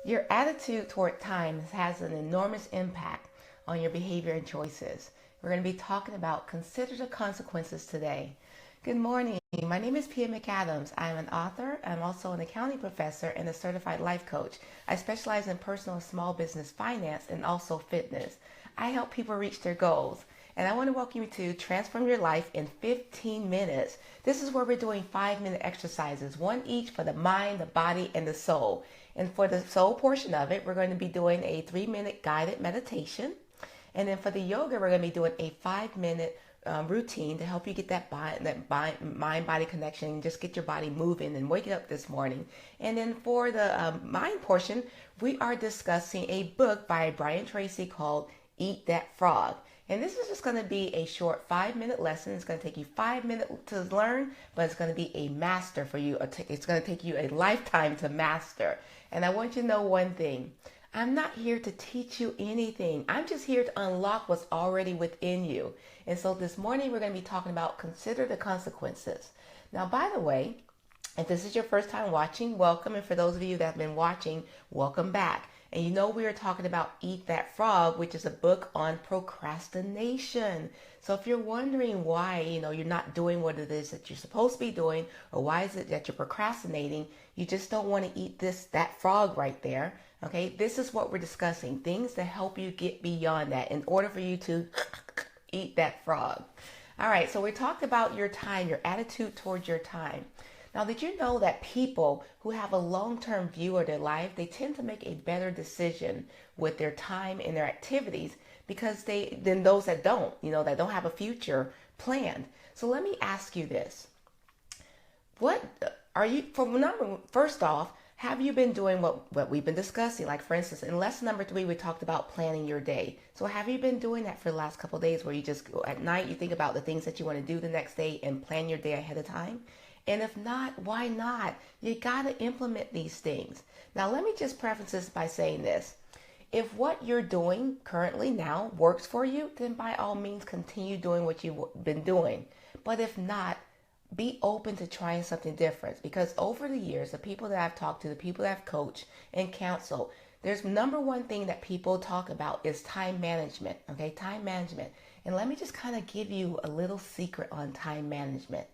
Your attitude toward time has an enormous impact on your behavior and choices. We're going to be talking about consider the consequences today. Good morning. My name is Pia McAdams. I'm an author. I'm also an accounting professor and a certified life coach. I specialize in personal and small business finance and also fitness. I help people reach their goals. And I want to welcome you to Transform Your Life in 15 minutes. This is where we're doing 5-minute exercises, one each for the mind, the body, and the soul. And for the soul portion of it, we're going to be doing a 3-minute guided meditation. And then for the yoga, we're going to be doing a 5-minute routine to help you get that mind-body connection and just get your body moving and wake up this morning. And then for the mind portion, we are discussing a book by Brian Tracy called Eat That Frog. And this is just going to be a short 5-minute lesson. It's going to take you 5 minutes to learn, but it's going to be a master for you. It's going to take you a lifetime to master. And I want you to know one thing. I'm not here to teach you anything. I'm just here to unlock what's already within you. And so this morning we're going to be talking about consider the consequences. Now, by the way, if this is your first time watching, welcome. And for those of you that have been watching, welcome back. And you know we are talking about Eat That Frog, which is a book on procrastination. So if you're wondering why, you're not doing what it is that you're supposed to be doing, or why is it that you're procrastinating, you just don't want to eat that frog right there. Okay, this is what we're discussing. Things to help you get beyond that in order for you to eat that frog. All right, so we talked about your time, your attitude towards your time. Now, did you know that people who have a long-term view of their life, they tend to make a better decision with their time and their activities than those that don't, that don't have a future planned. So let me ask you this. First off, have you been doing what we've been discussing? Like, for instance, in lesson number 3, we talked about planning your day. So have you been doing that for the last couple of days where you just at night, you think about the things that you want to do the next day and plan your day ahead of time? And if not, why not? You got to implement these things. Now, let me just preface this by saying this. If what you're doing currently now works for you, then by all means continue doing what you've been doing. But if not, be open to trying something different, because over the years, the people that I've talked to, the people that I've coached and counseled, there's number one thing that people talk about is time management. Okay, time management. And let me just kind of give you a little secret on time management.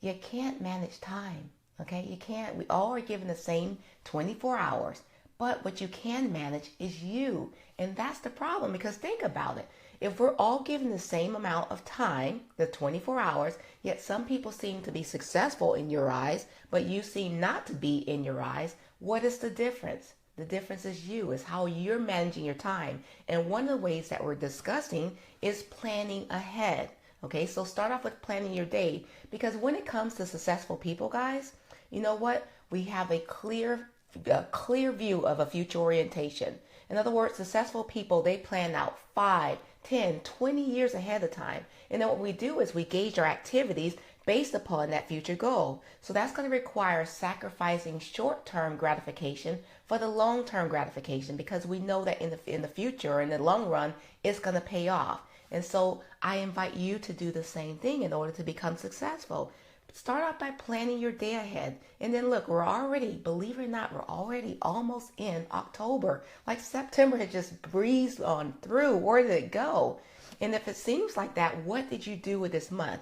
You can't manage time. Okay, you can't. We all are given the same 24 hours, but what you can manage is you. And that's the problem, because think about it. If we're all given the same amount of time, the 24 hours, yet some people seem to be successful in your eyes, but you seem not to be in your eyes, what is the difference? The difference is you, is how you're managing your time. And one of the ways that we're discussing is planning ahead. Okay, so start off with planning your day, because when it comes to successful people, guys, you know what? We have a clear view of a future orientation. In other words, successful people, they plan out 5, 10, 20 years ahead of time. And then what we do is we gauge our activities based upon that future goal. So that's going to require sacrificing short-term gratification for the long-term gratification, because we know that in the future or in the long run, it's going to pay off. And so I invite you to do the same thing in order to become successful. Start out by planning your day ahead. And then look, believe it or not, we're already almost in October. Like September had just breezed on through. Where did it go? And if it seems like that, what did you do with this month?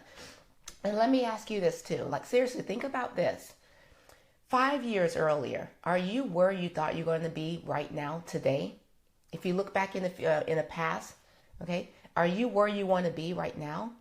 And let me ask you this too. Like, seriously, think about this. 5 years earlier, are you where you thought you were going to be right now today? If you look back in the past, okay, are you where you want to be right now?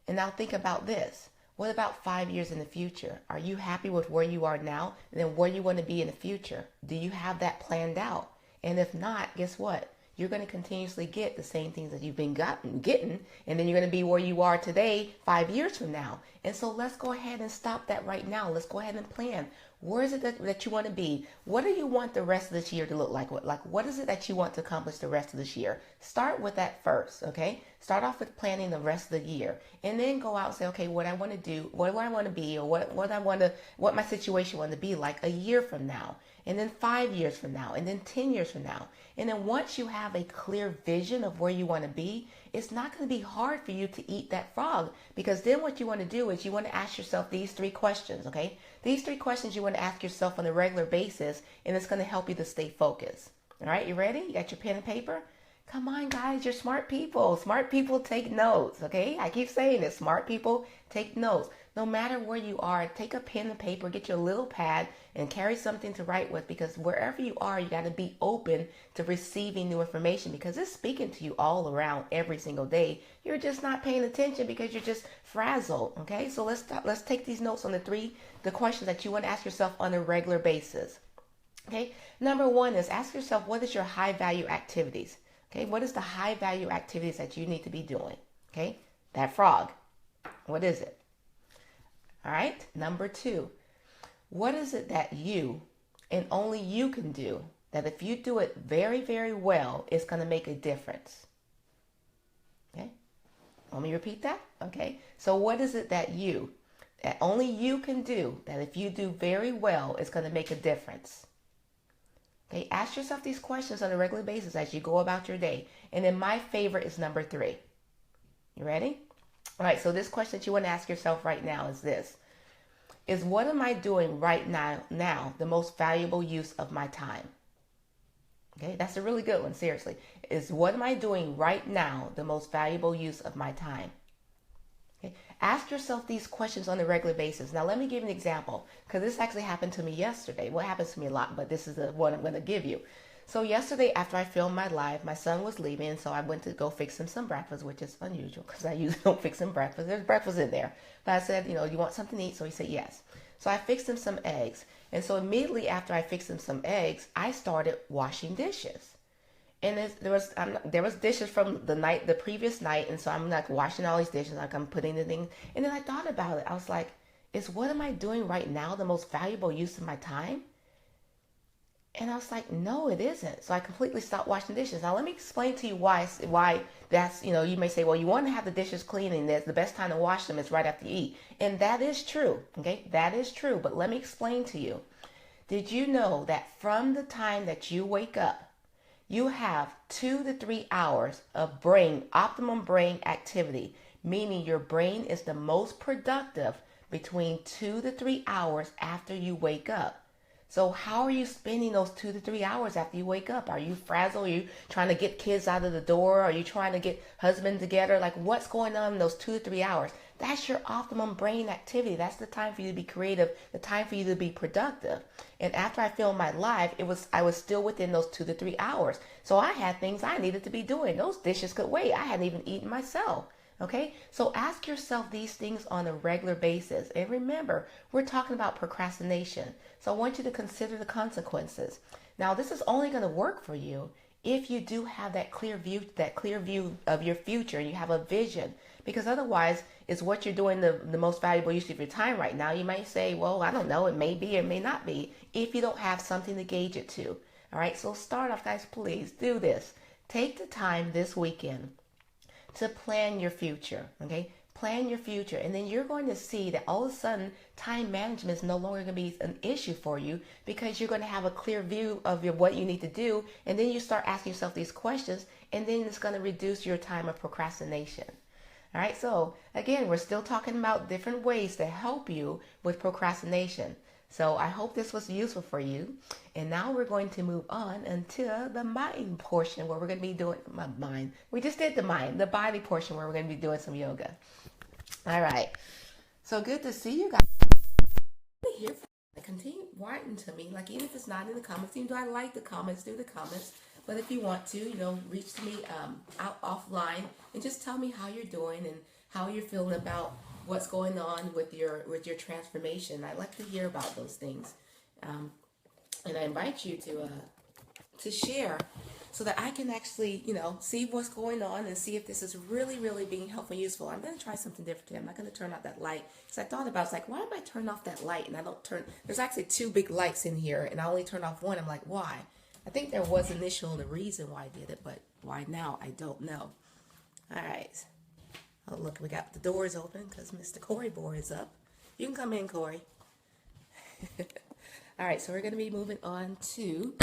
And now think about this. What about 5 years in the future? Are you happy with where you are now and then where you want to be in the future? Do you have that planned out? And if not, guess what? You're going to continuously get the same things that you've been getting, and then you're going to be where you are today 5 years from now. And so let's go ahead and stop that right now. Let's go ahead and plan. Where is it that you want to be? What do you want the rest of this year to look like? What is it that you want to accomplish the rest of this year? Start with that first, okay? Start off with planning the rest of the year, and then go out and say, okay, what I want to do, what do I want to be, or what my situation want to be like a year from now, and then 5 years from now, and then 10 years from now. And then once you have a clear vision of where you want to be, it's not going to be hard for you to eat that frog, because then what you want to do is you want to ask yourself these 3 questions, okay? These 3 questions you want to ask yourself on a regular basis, and it's going to help you to stay focused. All right, you ready? You got your pen and paper? Come on, guys, you're smart people. Smart people take notes, okay? I keep saying this. Smart people take notes. No matter where you are, take a pen and paper, get your little pad, and carry something to write with, because wherever you are, you got to be open to receiving new information, because it's speaking to you all around every single day. You're just not paying attention because you're just frazzled, okay? So let's take these notes on the questions that you want to ask yourself on a regular basis. Okay, number 1 is ask yourself, what is your high value activities? Okay, what is the high value activities that you need to be doing? Okay, that frog, what is it? All right, number 2, what is it that you and only you can do that if you do it very, very well, it's going to make a difference? Okay, let me repeat that. Okay, so what is it that only you can do that if you do very well, it's going to make a difference? Okay, ask yourself these questions on a regular basis as you go about your day. And then my favorite is number 3. You ready? All right, so this question that you want to ask yourself right now is this. Is what am I doing right now the most valuable use of my time? Okay, that's a really good one, seriously. Is what am I doing right now the most valuable use of my time? Okay. Ask yourself these questions on a regular basis. Now, let me give you an example, because this actually happened to me yesterday. Well, it happens to me a lot, but this is the one I'm going to give you. So yesterday, after I filmed my live, my son was leaving, and so I went to go fix him some breakfast, which is unusual because I usually don't fix him breakfast. There's breakfast in there. But I said, you want something to eat? So he said yes. So I fixed him some eggs. And so immediately after I fixed him some eggs, I started washing dishes. And there was dishes from the previous night, and so I'm like washing all these dishes, like I'm putting the things. And then I thought about it. I was like, is what am I doing right now the most valuable use of my time? And I was like, no, it isn't. So I completely stopped washing dishes. Now let me explain to you why that's, you may say, well, you want to have the dishes clean, and the best time to wash them is right after you eat. And that is true. Okay, that is true. But let me explain to you. Did you know that from the time that you wake up, you have 2 to 3 hours of optimum brain activity, meaning your brain is the most productive between 2 to 3 hours after you wake up. So how are you spending those 2 to 3 hours after you wake up? Are you frazzled? Are you trying to get kids out of the door? Are you trying to get husband together? Like, what's going on in those 2 to 3 hours? That's your optimum brain activity. That's the time for you to be creative, the time for you to be productive. And after I filmed my live, I was still within those 2 to 3 hours. So I had things I needed to be doing. Those dishes could wait. I hadn't even eaten myself. Okay, so ask yourself these things on a regular basis. And remember, we're talking about procrastination. So I want you to consider the consequences. Now, this is only going to work for you if you do have that clear view of your future, and you have a vision. Because otherwise, is what you're doing the most valuable use of your time right now? You might say, well, I don't know, it may be, it may not be, if you don't have something to gauge it to. All right, so start off, guys, please do this. Take the time this weekend to plan your future, okay? Plan your future, and then you're going to see that all of a sudden time management is no longer going to be an issue for you, because you're going to have a clear view of what you need to do, and then you start asking yourself these questions, and then it's going to reduce your time of procrastination. All right, so again, we're still talking about different ways to help you with procrastination. So I hope this was useful for you. And now we're going to move on until the mind portion, where we're going to be doing We just did the body portion, where we're going to be doing some yoga. All right. So good to see you guys. Here, continue writing to me, like even if it's not in the comments. Even though I like the comments, do the comments. But if you want to, reach to me out offline and just tell me how you're doing and how you're feeling about what's going on with your transformation. I like to hear about those things, and I invite you to share, so that I can actually see what's going on and see if this is really, really being helpful and useful. I'm going to try something different today. I'm not going to turn off that light, because I thought about it. I was like, why am I turning off that light? And I don't turn. There's actually 2 big lights in here, and I only turn off one. I'm like, why? I think there was initial the reason why I did it, but why now, I don't know. All right. Oh, look, we got the doors open because Mr. Corey Boy is up. You can come in, Corey. All right, so we're going to be moving on to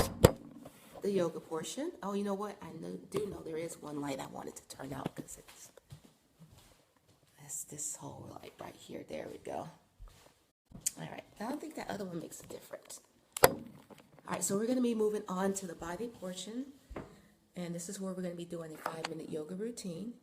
the yoga portion. Oh, you know what? I do know there is one light I wanted to turn out because it's this whole light right here. There we go. All right, I don't think that other one makes a difference. All right, so we're going to be moving on to the body portion. And this is where we're going to be doing a 5-minute yoga routine.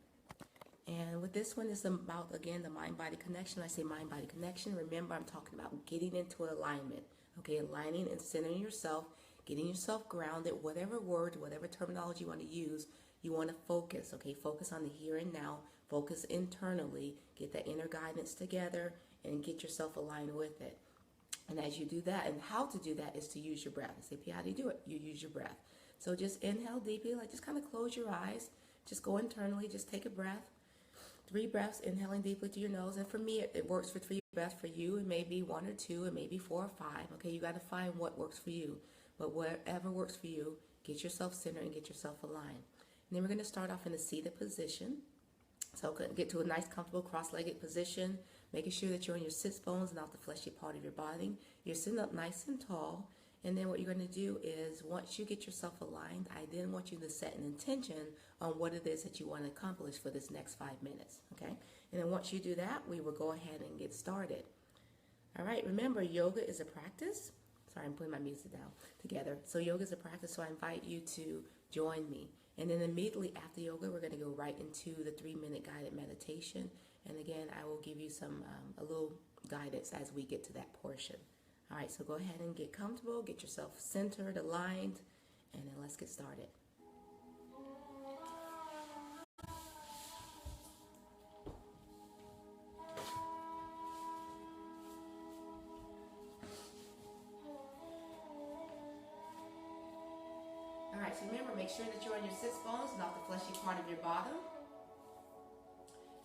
And with this one, it's about, again, the mind-body connection. I say mind-body connection. Remember, I'm talking about getting into alignment. Okay, aligning and centering yourself, getting yourself grounded, whatever word, whatever terminology you want to use, you want to focus. Okay, focus on the here and now. Focus internally. Get that inner guidance together and get yourself aligned with it. And as you do that, and how to do that is to use your breath. I say, P, how do you do it? You use your breath. So just inhale deeply, like just kind of close your eyes. Just go internally, just take a breath. 3 breaths, inhaling deeply to your nose. And for me, it works for 3 breaths. For you, it may be 1 or 2, it may be 4 or 5. Okay, you got to find what works for you. But whatever works for you, get yourself centered and get yourself aligned. And then we're going to start off in a seated position. So get to a nice, comfortable, cross-legged position, making sure that you're on your sits bones, not the fleshy part of your body. You're sitting up nice and tall. And then what you're going to do is, once you get yourself aligned, I then want you to set an intention on what it is that you want to accomplish for this next 5 minutes, okay? And then once you do that, we will go ahead and get started. All right, remember, yoga is a practice. Sorry, I'm putting my music down together. So yoga is a practice, so I invite you to join me. And then immediately after yoga, we're going to go right into the 3-minute guided meditation. And again, I will give you some a little guidance as we get to that portion. All right, so go ahead and get comfortable, get yourself centered, aligned, and then let's get started. All right, so remember, make sure that you're on your sits bones, not the fleshy part of your bottom.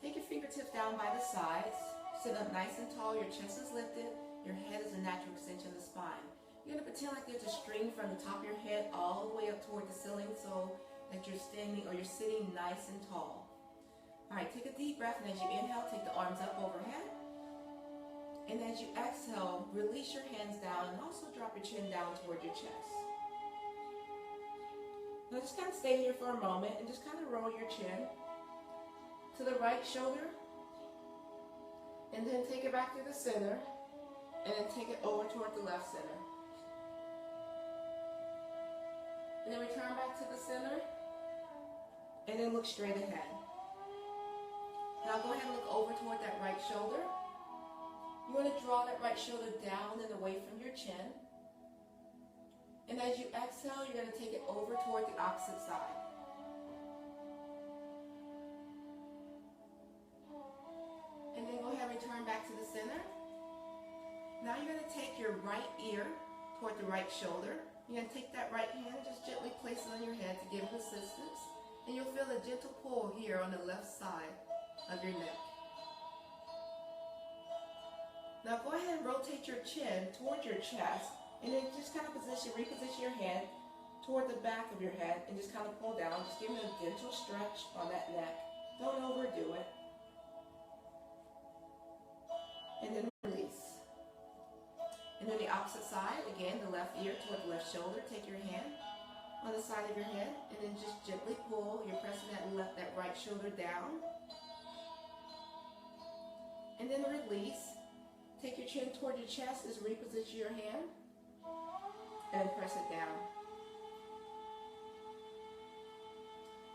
Take your fingertips down by the sides. Sit up nice and tall, your chest is lifted. Your head is a natural extension of the spine. You're going to pretend like there's a string from the top of your head all the way up toward the ceiling so that you're standing or you're sitting nice and tall. All right, take a deep breath, and as you inhale, take the arms up overhead. And as you exhale, release your hands down and also drop your chin down toward your chest. Now just kind of stay here for a moment and just kind of roll your chin to the right shoulder. And then take it back to the center. And then take it over toward the left center. And then return back to the center. And then look straight ahead. Now go ahead and look over toward that right shoulder. You want to draw that right shoulder down and away from your chin. And as you exhale, you're going to take it over toward the opposite side. And then go ahead and return back to the center. Now you're going to take your right ear toward the right shoulder. You're going to take that right hand and just gently place it on your head to give it assistance. And you'll feel a gentle pull here on the left side of your neck. Now go ahead and rotate your chin toward your chest. And then just kind of reposition your hand toward the back of your head and just kind of pull down. Just give it a gentle stretch on that neck. Don't overdo it. And then release. And then the opposite side, again, the left ear toward the left shoulder. Take your hand on the side of your head and then just gently pull. You're pressing that right shoulder down. And then release. Take your chin toward your chest. Just reposition your hand and press it down.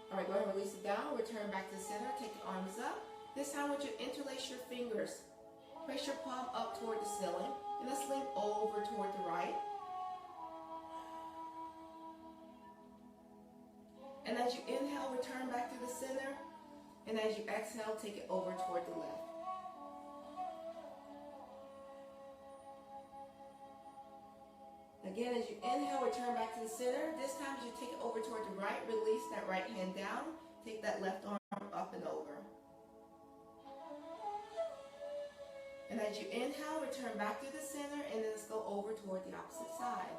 All right, go ahead and release it down. Return back to the center. Take the arms up. This time, I want you to interlace your fingers. Place your palm up toward the ceiling. And let's lean over toward the right. And as you inhale, return back to the center. And as you exhale, take it over toward the left. Again, as you inhale, return back to the center. This time, as you take it over toward the right, release that right hand down. Take that left arm up and over. And as you inhale, return back to the center, and then let's go over toward the opposite side.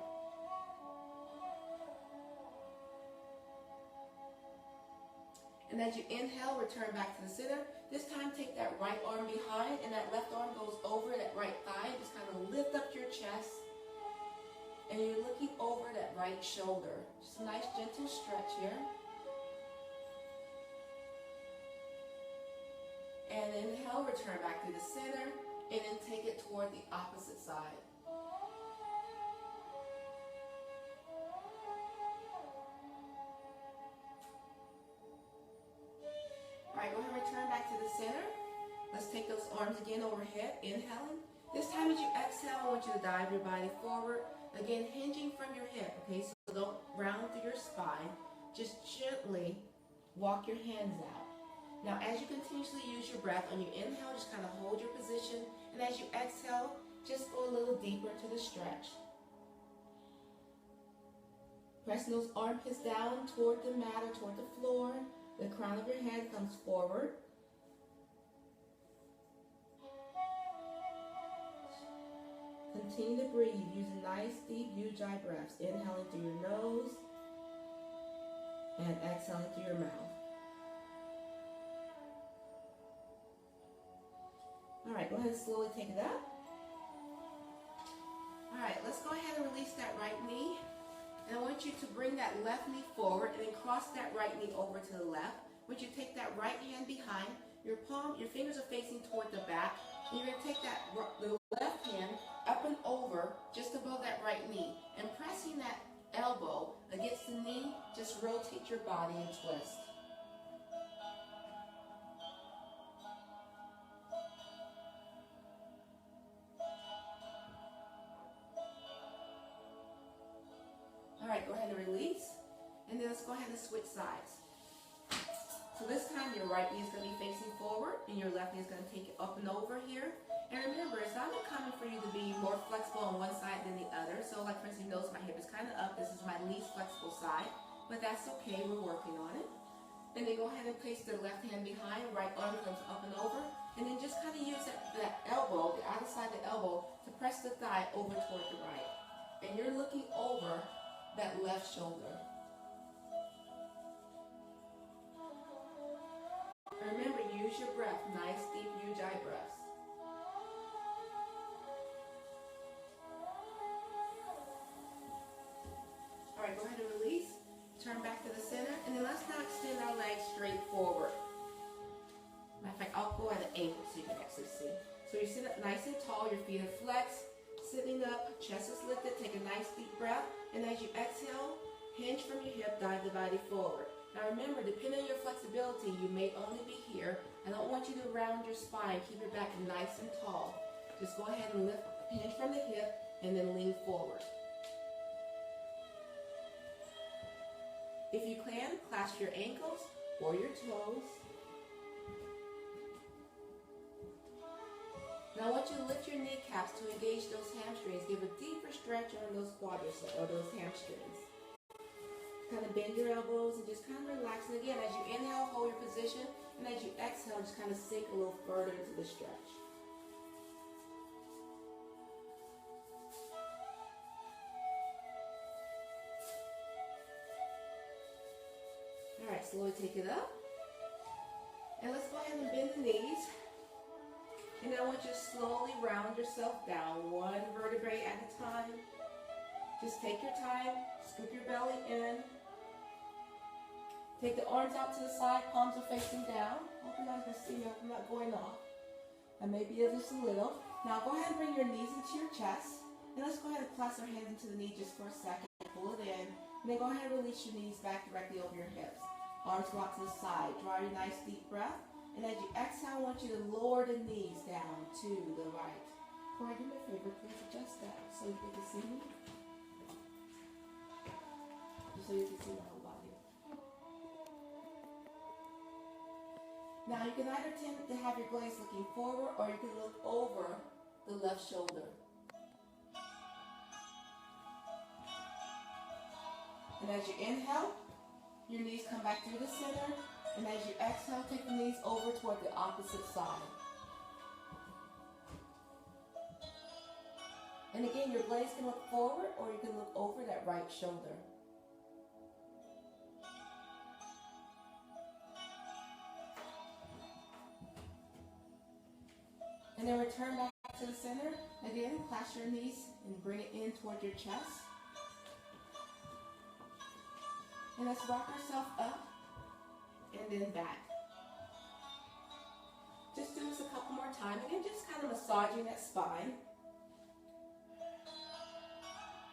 And as you inhale, return back to the center. This time, take that right arm behind, and that left arm goes over that right thigh. Just kind of lift up your chest. And you're looking over that right shoulder. Just a nice gentle stretch here. And inhale, return back to the center, and then take it toward the opposite side. All right, go ahead and return back to the center. Let's take those arms again overhead, inhaling. This time as you exhale, I want you to dive your body forward. Again, hinging from your hip, okay? So don't round through your spine. Just gently walk your hands out. Now, as you continuously use your breath, on your inhale, just kind of hold your position. And as you exhale, just go a little deeper to the stretch. Pressing those armpits down toward the mat or toward the floor. The crown of your head comes forward. Continue to breathe using nice, deep ujjayi breaths. Inhaling through your nose and exhaling through your mouth. All right, go ahead and slowly take it up. All right, let's go ahead and release that right knee. And I want you to bring that left knee forward and then cross that right knee over to the left. I want you to take that right hand behind. Your fingers are facing toward the back. And you're going to take the left hand up and over just above that right knee. And pressing that elbow against the knee, just rotate your body and twist. All right, go ahead and release. And then let's go ahead and switch sides. So this time your right knee is going to be facing forward and your left knee is going to take it up and over here. And remember, it's not uncommon for you to be more flexible on one side than the other. So like for instance, you notice my hip is kind of up. This is my least flexible side, but that's okay. We're working on it. And then go ahead and place the left hand behind, right arm comes up and over. And then just kind of use that elbow, the outer side of the elbow, to press the thigh over toward the right. And you're looking over that left shoulder. Remember, use your breath, nice deep ujjayi breaths. All right, go ahead and release. Turn back to the center, and then let's now extend our legs straight forward. Matter of fact, I'll go at an angle so you can actually see. So you sit up nice and tall, your feet are flexed, sitting up, chest is lifted, take a nice deep breath, and as you exhale, hinge from your hip, dive the body forward. Now remember, depending on your flexibility, you may only be here. I don't want you to round your spine, keep your back nice and tall. Just go ahead and lift, hinge from the hip, and then lean forward. If you can, clasp your ankles or your toes. Now I want you to lift your kneecaps to engage those hamstrings. Give a deeper stretch on those quadriceps or those hamstrings. Kind of bend your elbows and just kind of relax. And again, as you inhale, hold your position. And as you exhale, just kind of sink a little further into the stretch. All right, slowly take it up. And let's go ahead and bend the knees. And I want you to slowly round yourself down, one vertebrae at a time. Just take your time, scoop your belly in. Take the arms out to the side, palms are facing down. Hope you guys can see me, I'm not going off. And maybe just a little. Now go ahead and bring your knees into your chest. And let's go ahead and clasp our hands into the knee just for a second. Pull it in. And then go ahead and release your knees back directly over your hips. Arms go out to the side. Draw your nice deep breath. And as you exhale, I want you to lower the knees down to the right. Corey, do me a favor, please adjust that so you can see me. Just so you can see my whole body. Now you can either tend to have your gaze looking forward or you can look over the left shoulder. And as you inhale, your knees come back through the center. And as you exhale, take the knees over toward the opposite side. And again, your gaze can look forward or you can look over that right shoulder. And then return back to the center. Again, clasp your knees and bring it in toward your chest. And let's rock ourselves up and then back. Just do this a couple more times. Again, just kind of massaging that spine.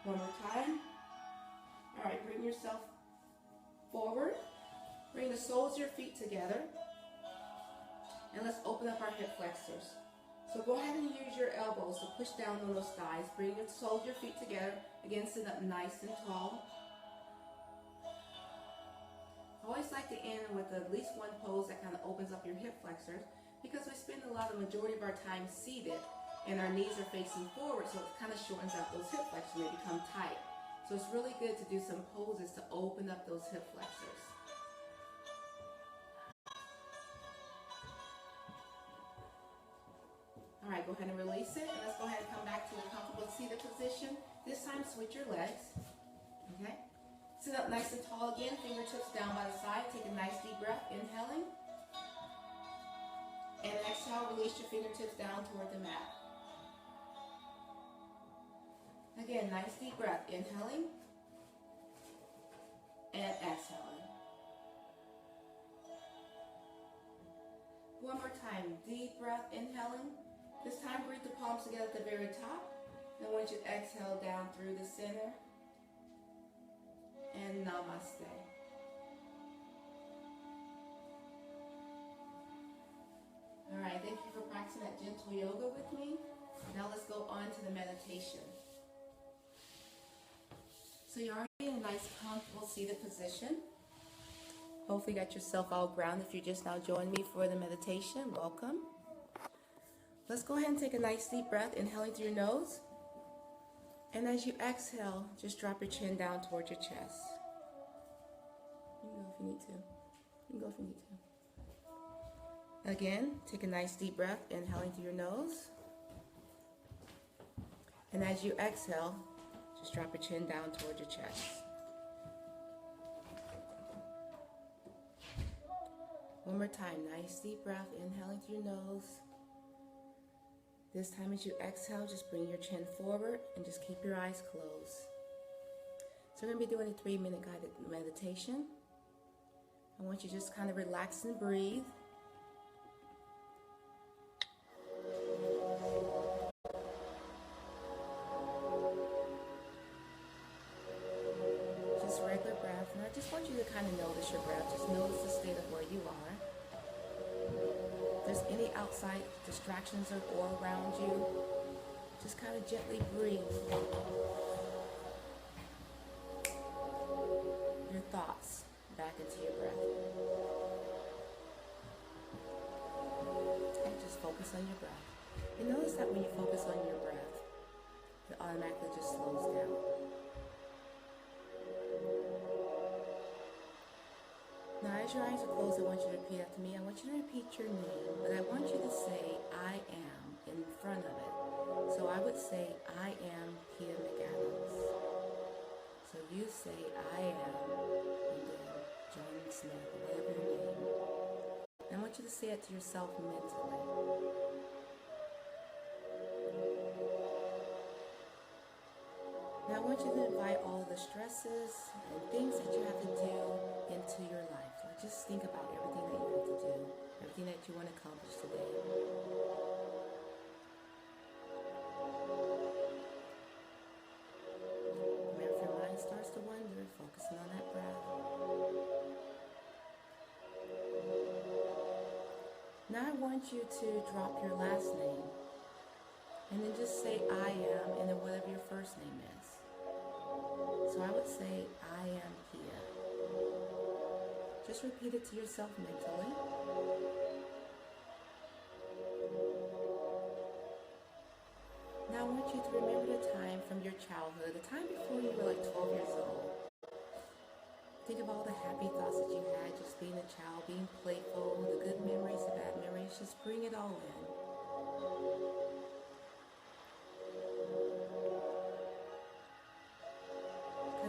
One more time. All right, bring yourself forward. Bring the soles of your feet together. And let's open up our hip flexors. So go ahead and use your elbows to push down on those thighs. Bring the soles of your feet together. Again, sit up nice and tall. I always like to end with at least one pose that kind of opens up your hip flexors, because we spend the majority of our time seated and our knees are facing forward, so it kind of shortens out those hip flexors and they become tight. So it's really good to do some poses to open up those hip flexors. All right, go ahead and release it, and let's go ahead and come back to a comfortable seated position. This time, switch your legs. Okay? Sit up nice and tall again, fingertips down by the side. Take a nice deep breath, inhaling. And exhale, release your fingertips down toward the mat. Again, nice deep breath, inhaling. And exhaling. One more time, deep breath, inhaling. This time, breathe the palms together at the very top. And once you exhale down through the center. And namaste. All right, thank you for practicing that gentle yoga with me. Now let's go on to the meditation. So you're already in a nice, comfortable seated position. Hopefully you got yourself all grounded. If you're just now joining me for the meditation, welcome. Let's go ahead and take a nice deep breath, inhaling through your nose. And as you exhale, just drop your chin down towards your chest. You can go if you need to. You can go if you need to. Again, take a nice deep breath, inhaling through your nose. And as you exhale, just drop your chin down towards your chest. One more time, nice deep breath, inhaling through your nose. This time as you exhale, just bring your chin forward and just keep your eyes closed. So we're going to be doing a 3-minute guided meditation. I want you to just kind of relax and breathe. Just regular breath. And I just want you to kind of notice your breath. Just notice the state of where you are. If there's any outside distractions or around you, just kind of gently breathe your thoughts back into your breath. And just focus on your breath. And notice that when you focus on your breath, it automatically just slows down. Now, as your eyes are closed, I want you to repeat after me. I want you to repeat your name, but I want you to say, I am, in front of it. So I would say, I am Pia McAdams. So you say, I am, and then John Smith, whatever your name. And I want you to say it to yourself mentally. Now I want you to invite all the stresses and things that you have to do into your life. So just think about everything that you have to do, everything that you want to accomplish today. Remember, if your mind starts to wander, focusing on that breath. Now I want you to drop your last name and then just say I am and then whatever your first name is. So I would say, I am Pia. Just repeat it to yourself mentally. Now I want you to remember the time from your childhood, the time before you were like 12 years old. Think of all the happy thoughts that you had, just being a child, being playful, the good memories, the bad memories, just bring it all in.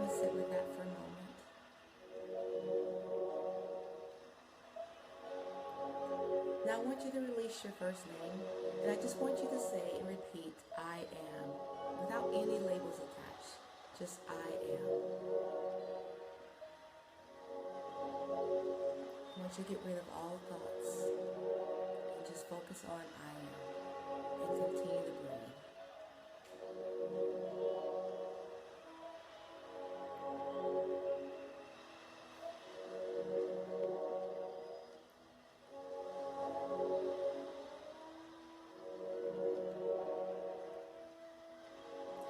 Sit with that for a moment. Now I want you to release your first name And I just want you to say and repeat, I am, without any labels attached. Just I am. I want you to get rid of all thoughts and just focus on I am and continue to breathe.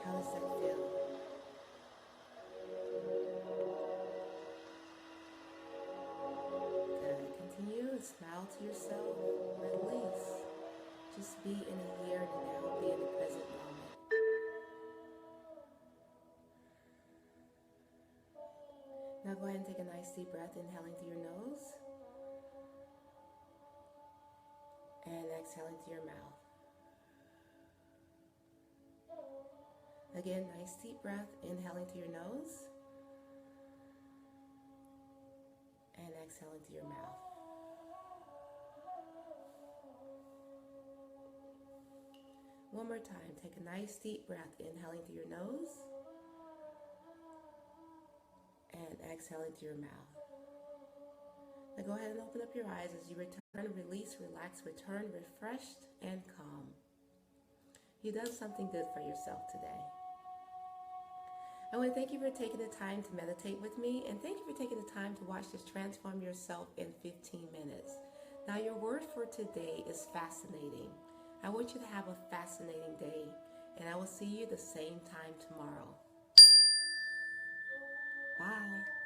How does that feel? Good. Continue and smile to yourself. Release. Just be in the here and now. Be in the present moment. Now go ahead and take a nice deep breath, inhaling through your nose and exhaling through your mouth. Again, nice deep breath, inhaling through your nose and exhaling through your mouth. One more time, take a nice deep breath, inhaling through your nose and exhaling through your mouth. Now go ahead and open up your eyes as you return, release, relax, return, refreshed and calm. You done something good for yourself today. I want to thank you for taking the time to meditate with me, and thank you for taking the time to watch this transform yourself in 15 minutes. Now your word for today is fascinating. I want you to have a fascinating day, and I will see you the same time tomorrow. Bye.